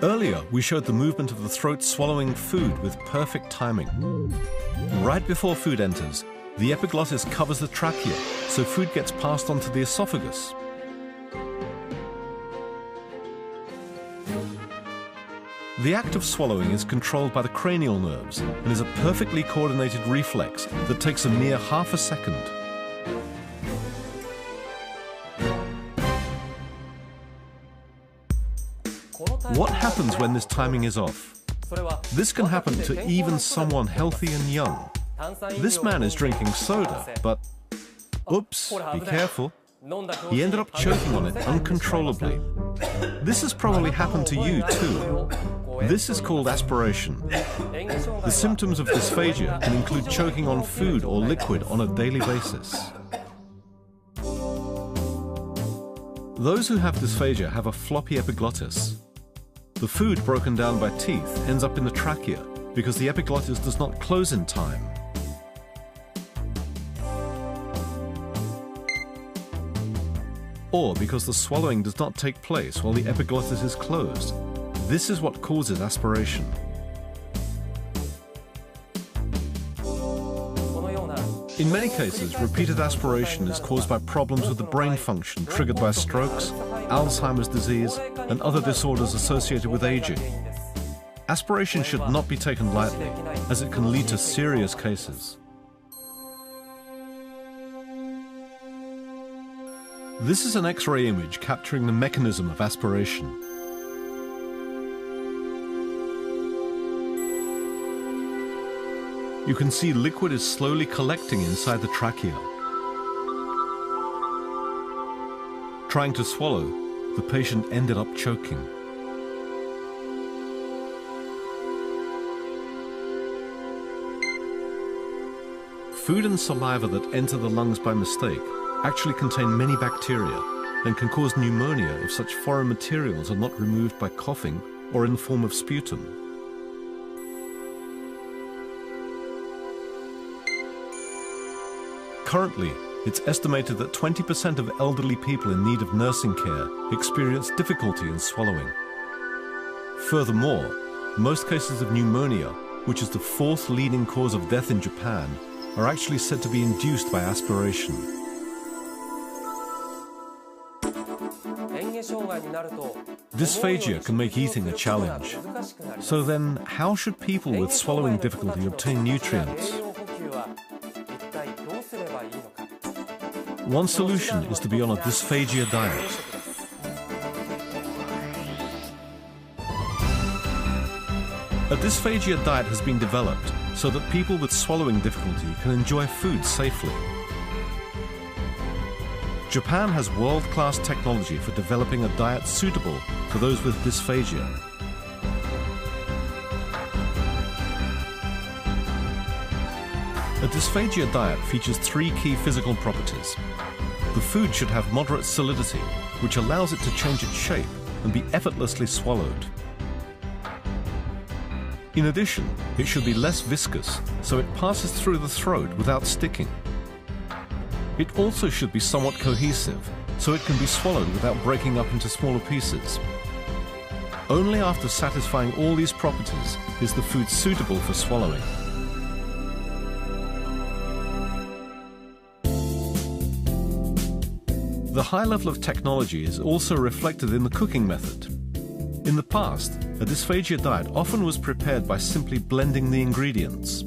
Earlier, we showed the movement of the throat swallowing food with perfect timing. Right before food enters, the epiglottis covers the trachea, so food gets passed on to the esophagus. The act of swallowing is controlled by the cranial nerves and is a perfectly coordinated reflex that takes a mere half a second. What happens when this timing is off? This can happen to even someone healthy and young. This man is drinking soda, but oops, be careful. He ended up choking on it uncontrollably. This has probably happened to you too. This is called aspiration. The symptoms of dysphagia can include choking on food or liquid on a daily basis. Those who have dysphagia have a floppy epiglottis. The food broken down by teeth ends up in the trachea because the epiglottis does not close in time. Or because the swallowing does not take place while the epiglottis is closed. This is what causes aspiration. In many cases, repeated aspiration is caused by problems with the brain function triggered by strokes, Alzheimer's disease, and other disorders associated with aging. Aspiration should not be taken lightly, as it can lead to serious cases. This is an X-ray image capturing the mechanism of aspiration. You can see liquid is slowly collecting inside the trachea. Trying to swallow, the patient ended up choking. Food and saliva that enter the lungs by mistake actually contain many bacteria and can cause pneumonia if such foreign materials are not removed by coughing or in the form of sputum. Currently, it's estimated that 20% of elderly people in need of nursing care experience difficulty in swallowing. Furthermore, most cases of pneumonia, which is the fourth leading cause of death in Japan, are actually said to be induced by aspiration. Dysphagia can make eating a challenge. So then, how should people with swallowing difficulty obtain nutrients? One solution is to be on a dysphagia diet. A dysphagia diet has been developed so that people with swallowing difficulty can enjoy food safely. Japan has world-class technology for developing a diet suitable for those with dysphagia. A dysphagia diet features three key physical properties. The food should have moderate solidity, which allows it to change its shape and be effortlessly swallowed. In addition, it should be less viscous, so it passes through the throat without sticking. It also should be somewhat cohesive, so it can be swallowed without breaking up into smaller pieces. Only after satisfying all these properties is the food suitable for swallowing. The high level of technology is also reflected in the cooking method. In the past, a dysphagia diet often was prepared by simply blending the ingredients.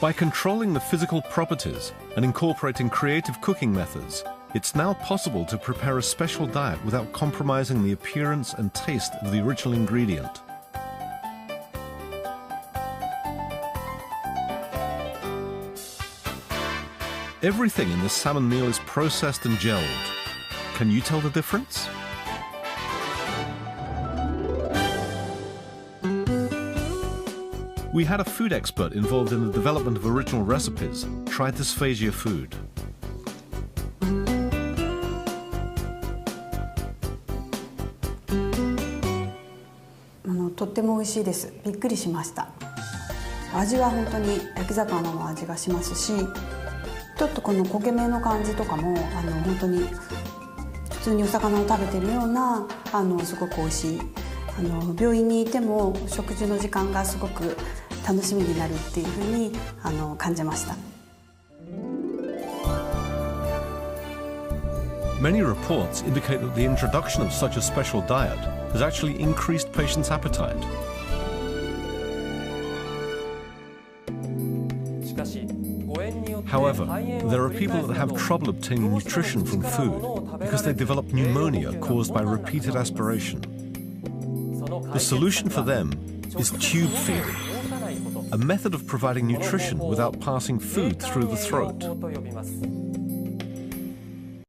By controlling the physical properties and incorporating creative cooking methods, it's now possible to prepare a special diet without compromising the appearance and taste of the original ingredient. Everything in the salmon meal is processed and gelled. Can you tell the difference? We had a food expert involved in the development of original recipes try dysphagia food. とっても美味しいです。びっくりしました。味は本当に焼き魚の味がしますし、ちょっとこの焦げ目の感じとかも本当に普通にお魚を食べてるようなすごく美味しい病院にいても食事の時間がすごく楽しみになるっていうふうに感じました。Many reports indicate that the introduction of such a special diet has actually increased patients' appetite. However, there are people that have trouble obtaining nutrition from food because they develop pneumonia caused by repeated aspiration. The solution for them is tube feeding, a method of providing nutrition without passing food through the throat.